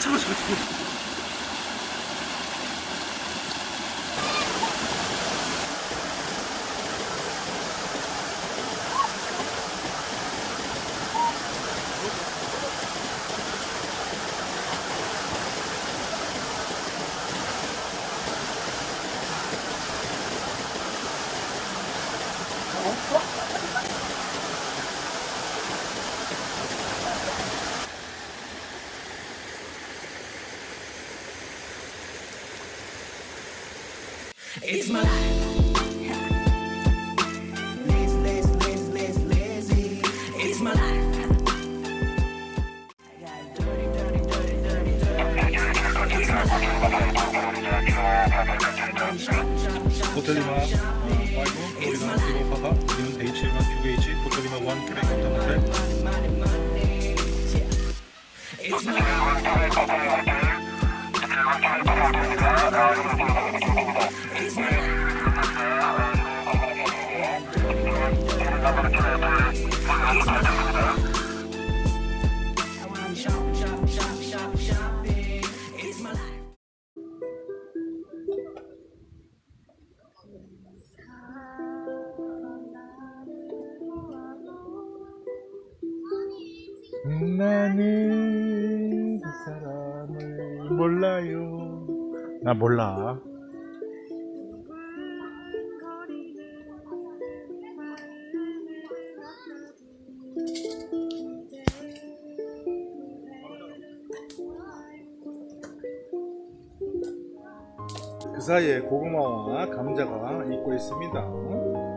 저거. It's my life. Lazy. It's my life. I got dirty. It's my life. 호텔리마 5 우리가 기로 파파 우리는 데이 7만 QH 호텔리마 1 큐백 컨텐 호텔 It's my life. 나는 그 사람을 몰라요. 나 몰라. 그 사이에 고구마와 감자가 익고 있습니다.